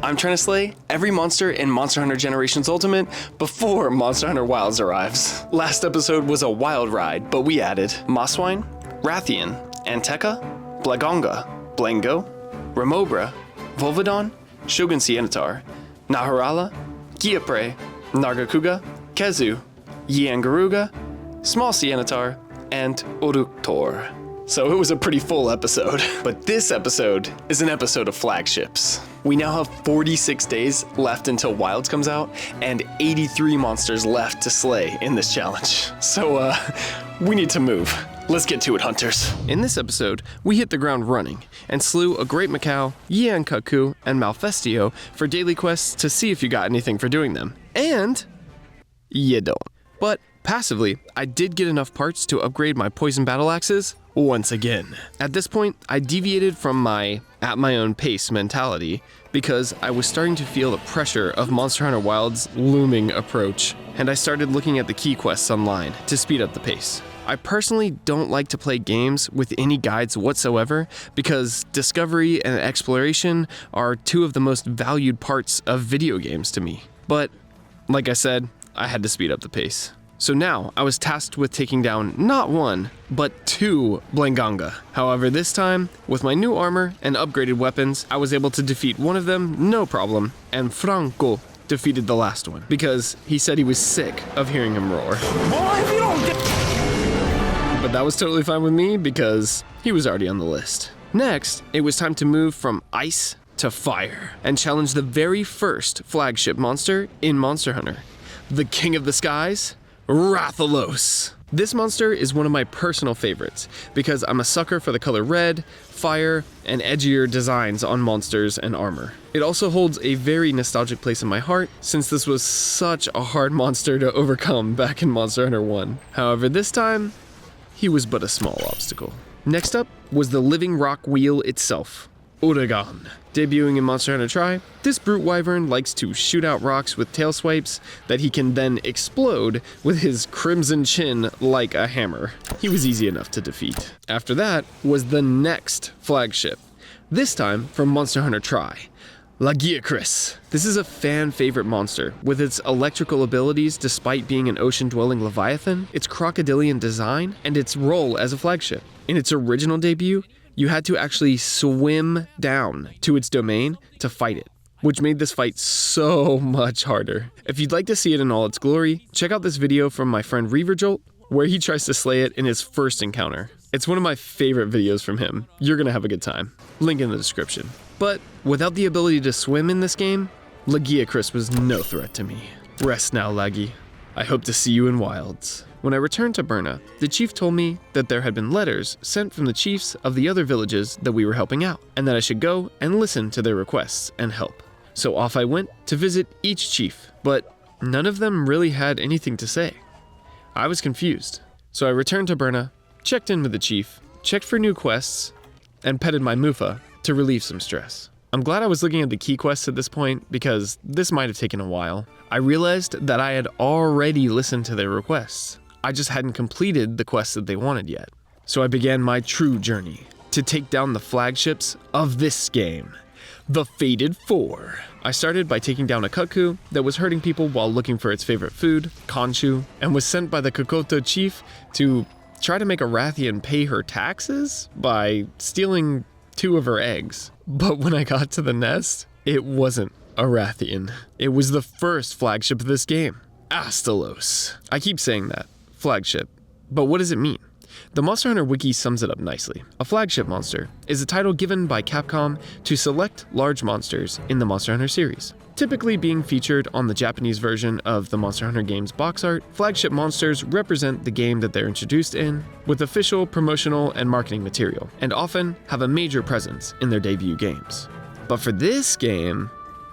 I'm trying to slay every monster in Monster Hunter Generations Ultimate before Monster Hunter Wilds arrives. Last episode was a wild ride, but we added Mosswine, Rathian, Anteka, Blagonga, Blango, Remobra, Volvidon, Shogun Sienitar, Naharala, Giapre, Nargacuga, Kezu, Yangaruga, Small Sienitar, and Uruktor. So it was a pretty full episode. But this episode is an episode of flagships. We now have 46 days left until Wilds comes out, and 83 monsters left to slay in this challenge. So, we need to move. Let's get to it, hunters. In this episode, we hit the ground running and slew a Great Macau, Yankaku, and Malfestio for daily quests to see if you got anything for doing them. And you don't. But passively, I did get enough parts to upgrade my poison battle axes once again. At this point, I deviated from my at my own pace mentality because I was starting to feel the pressure of Monster Hunter Wilds' looming approach, and I started looking at the key quests online to speed up the pace. I personally don't like to play games with any guides whatsoever because discovery and exploration are two of the most valued parts of video games to me. But, like I said, I had to speed up the pace. So now, I was tasked with taking down not one, but 2 Blanganga. However, this time, with my new armor and upgraded weapons, I was able to defeat one of them, no problem, and Franco defeated the last one, because he said he was sick of hearing him roar. But that was totally fine with me, because he was already on the list. Next, it was time to move from ice to fire, and challenge the very first flagship monster in Monster Hunter, the King of the Skies, Rathalos. This monster is one of my personal favorites because I'm a sucker for the color red, fire, and edgier designs on monsters and armor. It also holds a very nostalgic place in my heart since this was such a hard monster to overcome back in Monster Hunter 1. However, this time, he was but a small obstacle. Next up was the living rock wheel itself, Uragan. Debuting in Monster Hunter Tri, this brute wyvern likes to shoot out rocks with tail swipes that he can then explode with his crimson chin like a hammer. He was easy enough to defeat. After that was the next flagship, this time from Monster Hunter Tri, Lagiacris. This is a fan favorite monster with its electrical abilities despite being an ocean-dwelling leviathan, its crocodilian design, and its role as a flagship. In its original debut, you had to actually swim down to its domain to fight it, which made this fight so much harder. If you'd like to see it in all its glory, check out this video from my friend Reaverjolt, where he tries to slay it in his first encounter. It's one of my favorite videos from him. You're gonna have a good time. Link in the description. But without the ability to swim in this game, Lagiacris was no threat to me. Rest now, Laggy. I hope to see you in Wilds. When I returned to Burna, the chief told me that there had been letters sent from the chiefs of the other villages that we were helping out, and that I should go and listen to their requests and help. So off I went to visit each chief, but none of them really had anything to say. I was confused, so I returned to Burna, checked in with the chief, checked for new quests, and petted my Mufa to relieve some stress. I'm glad I was looking at the key quests at this point because this might have taken a while. I realized that I had already listened to their requests. I just hadn't completed the quests that they wanted yet. So I began my true journey to take down the flagships of this game, the Fated Four. I started by taking down a Kutku that was hurting people while looking for its favorite food, Khonshu, and was sent by the Kokoto chief to try to make a Rathian pay her taxes by stealing 2 of her eggs. But when I got to the nest, it wasn't a Rathian. It was the first flagship of this game, Astalos. I keep saying that. Flagship. But what does it mean? The Monster Hunter Wiki sums it up nicely. A flagship monster is a title given by Capcom to select large monsters in the Monster Hunter series. Typically being featured on the Japanese version of the Monster Hunter game's box art, flagship monsters represent the game that they're introduced in, with official, promotional, and marketing material, and often have a major presence in their debut games. But for this game,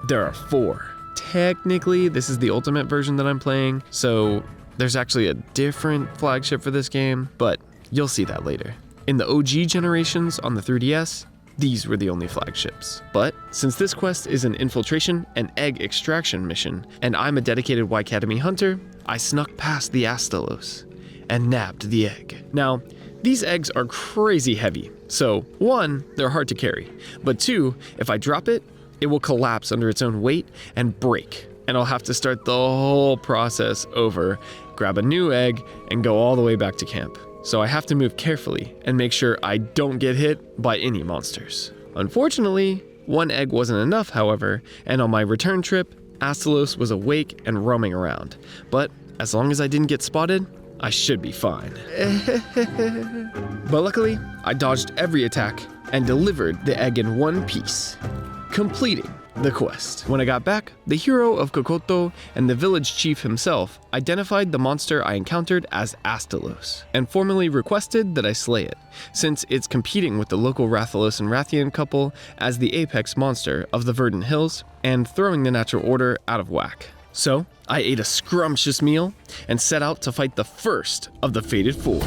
there are 4. Technically, this is the ultimate version that I'm playing, so there's actually a different flagship for this game, but you'll see that later. In the OG generations on the 3DS, these were the only flagships. But since this quest is an infiltration and egg extraction mission, and I'm a dedicated Y-Academy hunter, I snuck past the Astalos and nabbed the egg. Now, these eggs are crazy heavy, so 1, they're hard to carry, but 2, if I drop it, it will collapse under its own weight and break. And I'll have to start the whole process over, grab a new egg, and go all the way back to camp. So I have to move carefully and make sure I don't get hit by any monsters. Unfortunately, one egg wasn't enough, however, and on my return trip, Astalos was awake and roaming around. But as long as I didn't get spotted, I should be fine. But luckily, I dodged every attack and delivered the egg in one piece, completing the quest. When I got back, the hero of Kokoto and the village chief himself identified the monster I encountered as Astalos, and formally requested that I slay it, since it's competing with the local Rathalos and Rathian couple as the apex monster of the Verdant Hills and throwing the natural order out of whack. So, I ate a scrumptious meal and set out to fight the first of the Fated Four.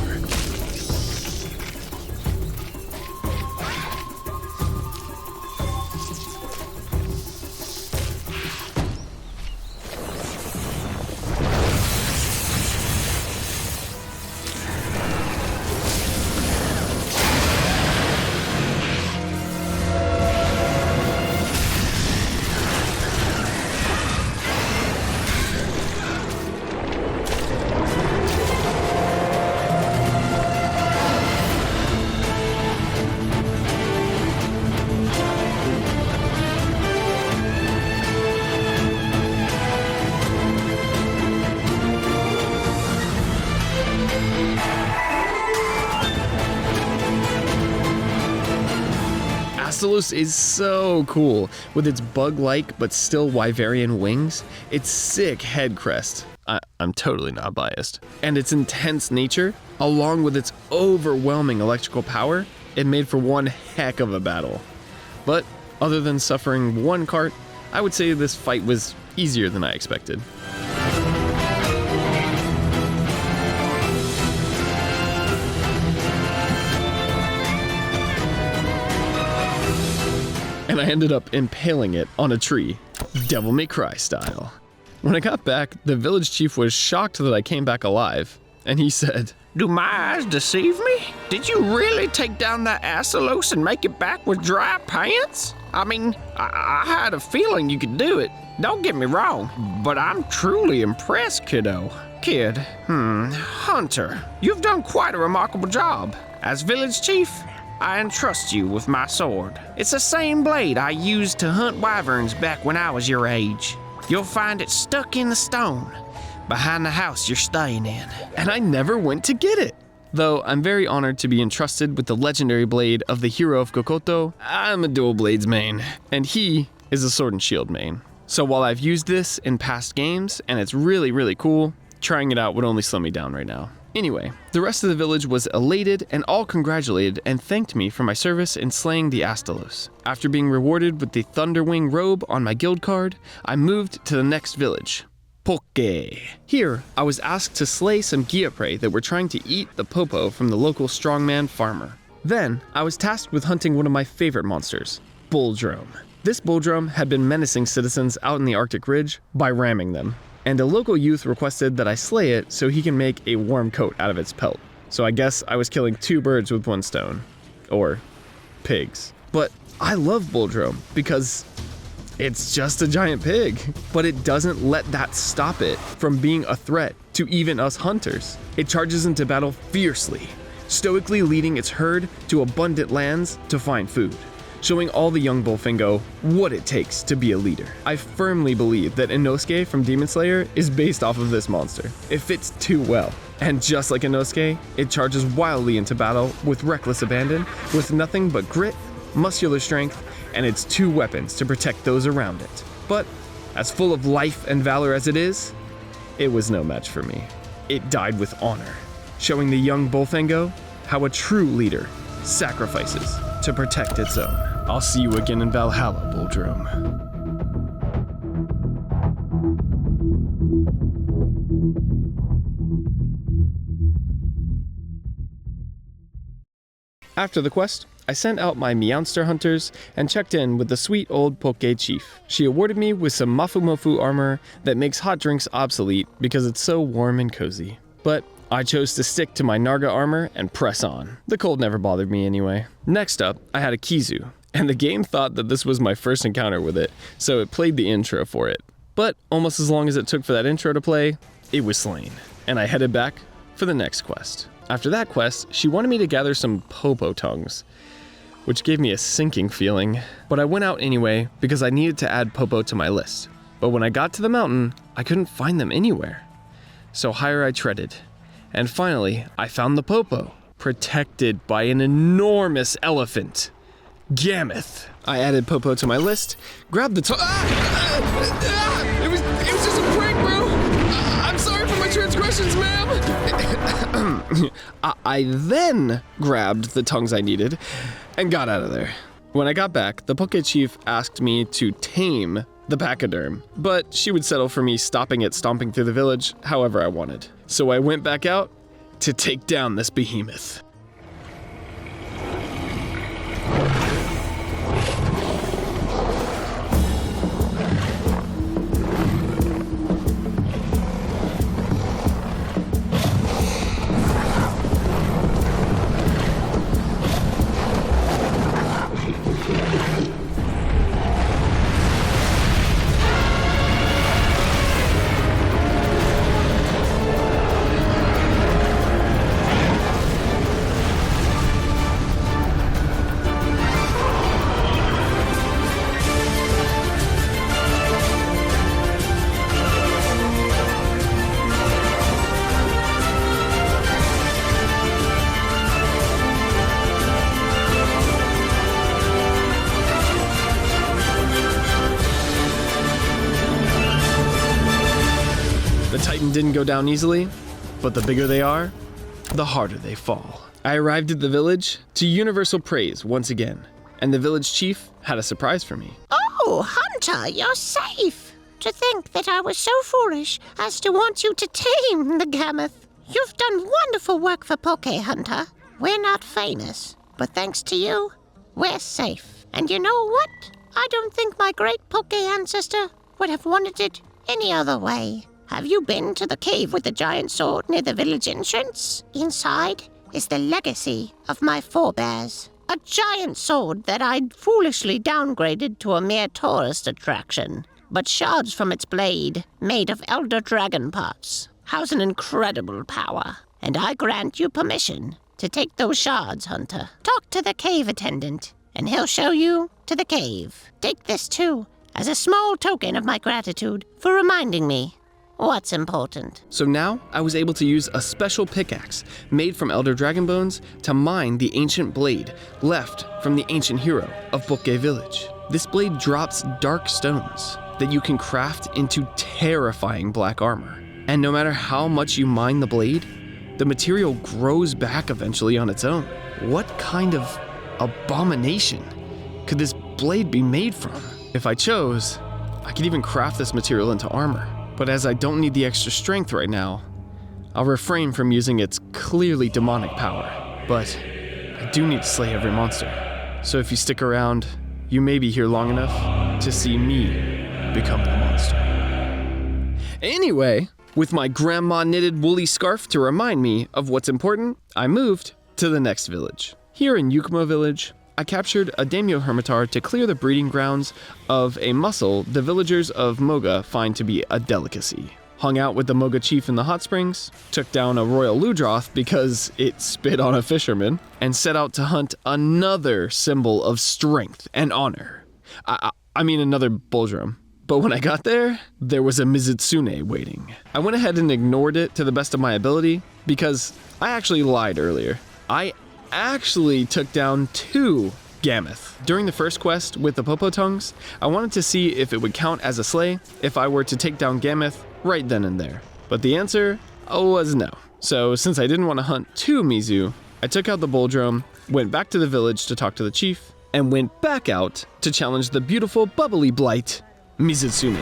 Astalos is so cool, with its bug-like but still Wyverian wings, its sick head crest, I'm totally not biased, and its intense nature, along with its overwhelming electrical power, it made for one heck of a battle. But other than suffering one cart, I would say this fight was easier than I expected. And I ended up impaling it on a tree, Devil May Cry style. When I got back, the village chief was shocked that I came back alive, and he said, "Do my eyes deceive me? Did you really take down that Astalos and make it back with dry pants? I mean, I had a feeling you could do it. Don't get me wrong, but I'm truly impressed, kiddo." Hunter, you've done quite a remarkable job. As village chief, I entrust you with my sword. It's the same blade I used to hunt wyverns back when I was your age. You'll find it stuck in the stone behind the house you're staying in. And I never went to get it. Though I'm very honored to be entrusted with the legendary blade of the hero of Kokoto, I'm a dual blades main, and he is a sword and shield main. So while I've used this in past games, and it's really cool, trying it out would only slow me down right now. Anyway, the rest of the village was elated and all congratulated and thanked me for my service in slaying the Astalos. After being rewarded with the Thunderwing robe on my guild card, I moved to the next village, Poke. Here, I was asked to slay some Gyapre that were trying to eat the popo from the local strongman farmer. Then, I was tasked with hunting one of my favorite monsters, Bulldrome. This Bulldrome had been menacing citizens out in the Arctic Ridge by ramming them, and a local youth requested that I slay it so he can make a warm coat out of its pelt. So I guess I was killing two birds with one stone. Or pigs. But I love Bulldrome because it's just a giant pig. But it doesn't let that stop it from being a threat to even us hunters. It charges into battle fiercely, stoically leading its herd to abundant lands to find food, showing all the young Bullfingo what it takes to be a leader. I firmly believe that Inosuke from Demon Slayer is based off of this monster. It fits too well. And just like Inosuke, it charges wildly into battle with reckless abandon, with nothing but grit, muscular strength, and its two weapons to protect those around it. But as full of life and valor as it is, it was no match for me. It died with honor, showing the young Bullfingo how a true leader sacrifices to protect its own. I'll see you again in Valhalla, Bulldrome. After the quest, I sent out my Meowster hunters and checked in with the sweet old Poke chief. She awarded me with some Mafu armor that makes hot drinks obsolete because it's so warm and cozy. But I chose to stick to my Narga armor and press on. The cold never bothered me anyway. Next up, I had a Kizu, and the game thought that this was my first encounter with it, so it played the intro for it. But almost as long as it took for that intro to play, it was slain, and I headed back for the next quest. After that quest, she wanted me to gather some popo tongues, which gave me a sinking feeling, but I went out anyway because I needed to add popo to my list. But when I got to the mountain, I couldn't find them anywhere. So higher I treaded, and finally I found the popo, protected by an enormous elephant. Gammoth. I added popo to my list, grabbed the it was just a prank, bro. I'm sorry for my transgressions, ma'am. I then grabbed the tongues I needed and got out of there. When I got back, the Poke Chief asked me to tame the pachyderm, but she would settle for me stopping it stomping through the village however I wanted. So I went back out to take down this behemoth. The Titan didn't go down easily, but the bigger they are, the harder they fall. I arrived at the village to universal praise once again, and the village chief had a surprise for me. Oh, Hunter, you're safe. To think that I was so foolish as to want you to tame the Gammoth. You've done wonderful work for Poke Hunter. We're not famous, but thanks to you, we're safe. And you know what? I don't think my great Poke ancestor would have wanted it any other way. Have you been to the cave with the giant sword near the village entrance? Inside is the legacy of my forebears. A giant sword that I'd foolishly downgraded to a mere tourist attraction. But shards from its blade, made of elder dragon parts, house an incredible power. And I grant you permission to take those shards, Hunter. Talk to the cave attendant, and he'll show you to the cave. Take this too, as a small token of my gratitude for reminding me what's important. So now I was able to use a special pickaxe made from elder dragon bones to mine the ancient blade left from the ancient hero of Bokke village. This blade drops dark stones that you can craft into terrifying black armor. And no matter how much you mine the blade, the material grows back eventually on its own. What kind of abomination could this blade be made from? If I chose, I could even craft this material into armor. But as I don't need the extra strength right now, I'll refrain from using its clearly demonic power. But I do need to slay every monster. So if you stick around, you may be here long enough to see me become the monster. Anyway, with my grandma knitted woolly scarf to remind me of what's important, I moved to the next village. Here in Yukimo village, I captured a daimyo hermitar to clear the breeding grounds of a mussel the villagers of Moga find to be a delicacy. Hung out with the Moga chief in the hot springs, took down a royal ludroth because it spit on a fisherman, and set out to hunt another symbol of strength and honor. I mean another Buldrum. But when I got there, there was a Mizutsune waiting. I went ahead and ignored it to the best of my ability because I actually lied earlier. I actually took down 2 Gammoth. During the first quest with the Popo Tongues, I wanted to see if it would count as a slay if I were to take down Gammoth right then and there. But the answer was no. So since I didn't want to hunt 2 Mizu, I took out the Buldrum, went back to the village to talk to the chief, and went back out to challenge the beautiful bubbly blight, Mizutsune.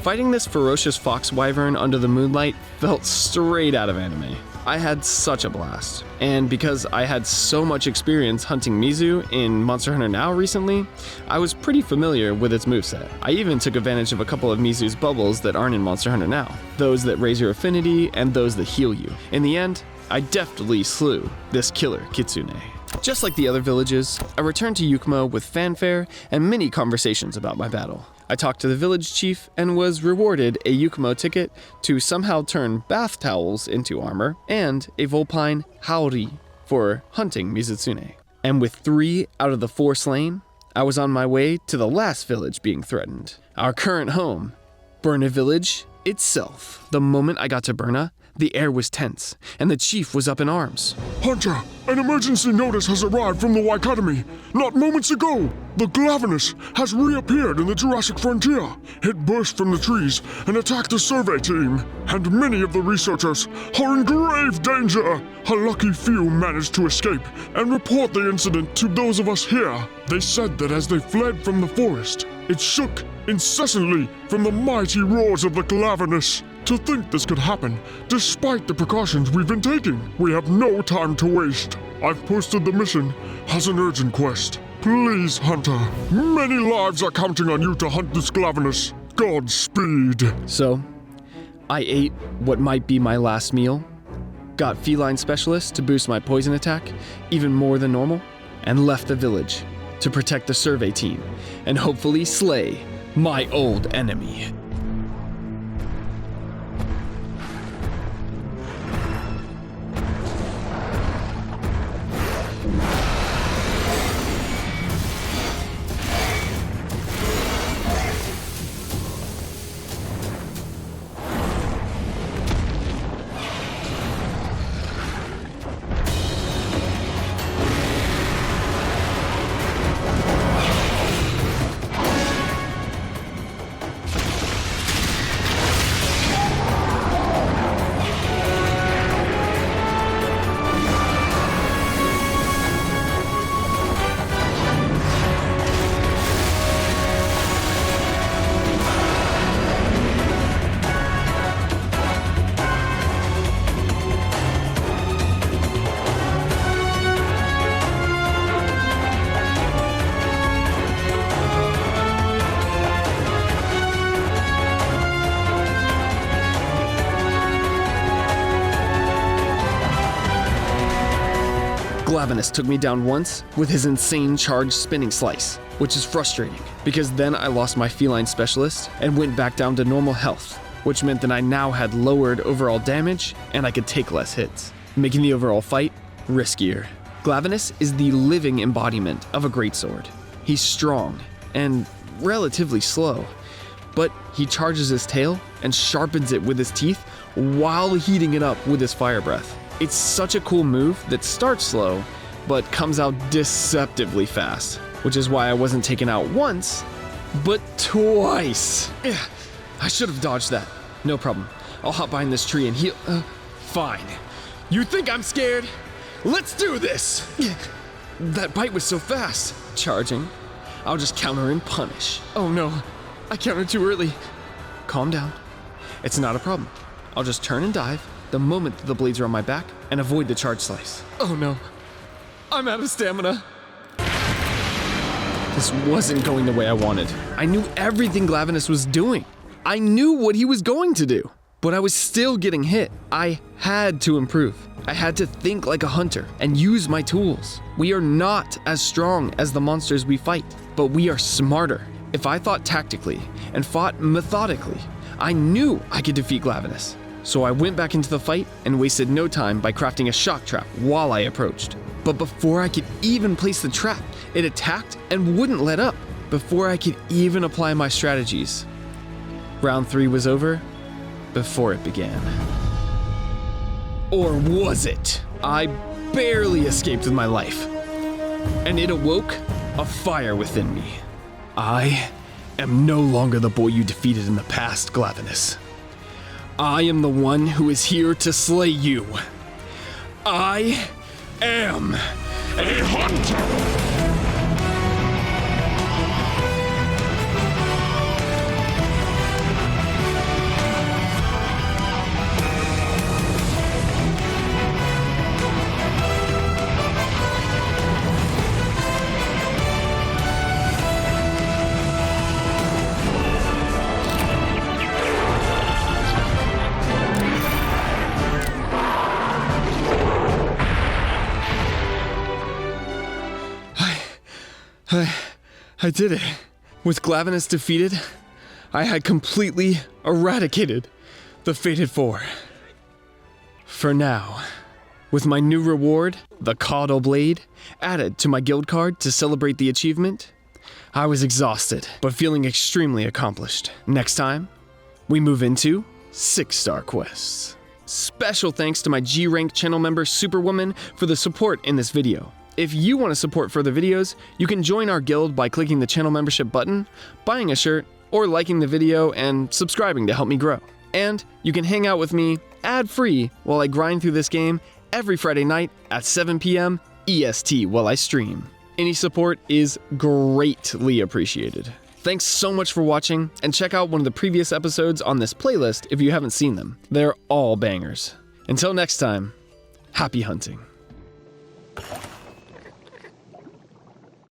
Fighting this ferocious fox wyvern under the moonlight felt straight out of anime. I had such a blast. And because I had so much experience hunting Mizu in Monster Hunter Now recently, I was pretty familiar with its moveset. I even took advantage of a couple of Mizu's bubbles that aren't in Monster Hunter Now, those that raise your affinity and those that heal you. In the end, I deftly slew this killer Kitsune. Just like the other villages, I returned to Yukumo with fanfare and many conversations about my battle. I talked to the village chief and was rewarded a Yukumo ticket to somehow turn bath towels into armor and a Volpine Haori for hunting Mizutsune. And with 3 out of the 4 slain, I was on my way to the last village being threatened. Our current home, Burna Village itself. The moment I got to Burna, the air was tense, and the chief was up in arms. Hunter, an emergency notice has arrived from the Waikatami. Not moments ago, the Glavenus has reappeared in the Jurassic frontier. It burst from the trees and attacked the survey team, and many of the researchers are in grave danger. A lucky few managed to escape and report the incident to those of us here. They said that as they fled from the forest, it shook incessantly from the mighty roars of the Glavenus. To think this could happen, despite the precautions we've been taking. We have no time to waste. I've posted the mission as an urgent quest. Please, Hunter. Many lives are counting on you to hunt this Glavenus. Godspeed. So, I ate what might be my last meal, got feline specialist to boost my poison attack even more than normal, and left the village to protect the survey team and hopefully slay my old enemy. Glavenus took me down once with his insane charged spinning slice, which is frustrating because then I lost my feline specialist and went back down to normal health, which meant that I now had lowered overall damage and I could take less hits, making the overall fight riskier. Glavenus is the living embodiment of a greatsword. He's strong and relatively slow, but he charges his tail and sharpens it with his teeth while heating it up with his fire breath. It's such a cool move that starts slow, but comes out deceptively fast, which is why I wasn't taken out once, but twice. I should have dodged that. No problem. I'll hop behind this tree and heal. Fine. You think I'm scared? Let's do this! That bite was so fast. Charging. I'll just counter and punish. Oh no, I countered too early. Calm down. It's not a problem. I'll just turn and dive the moment that the blades are on my back and avoid the charge slice. Oh no, I'm out of stamina. This wasn't going the way I wanted. I knew everything Glavenus was doing. I knew what he was going to do, but I was still getting hit. I had to improve. I had to think like a hunter and use my tools. We are not as strong as the monsters we fight, but we are smarter. If I thought tactically and fought methodically, I knew I could defeat Glavenus. So I went back into the fight and wasted no time by crafting a shock trap while I approached. But before I could even place the trap, it attacked and wouldn't let up. Before I could even apply my strategies, round 3 was over before it began. Or was it? I barely escaped with my life, and it awoke a fire within me. I am no longer the boy you defeated in the past, Glavenus. I am the one who is here to slay you. I am a hunter! I did it. With Glavenus defeated, I had completely eradicated the Fated Four. For now, with my new reward, the Caudal Blade, added to my guild card to celebrate the achievement, I was exhausted, but feeling extremely accomplished. Next time, we move into 6-star quests. Special thanks to my G-Rank channel member Superwoman for the support in this video. If you want to support further videos, you can join our guild by clicking the channel membership button, buying a shirt, or liking the video and subscribing to help me grow. And you can hang out with me ad-free while I grind through this game every Friday night at 7 p.m. EST while I stream. Any support is greatly appreciated. Thanks so much for watching, and check out one of the previous episodes on this playlist if you haven't seen them. They're all bangers. Until next time, happy hunting.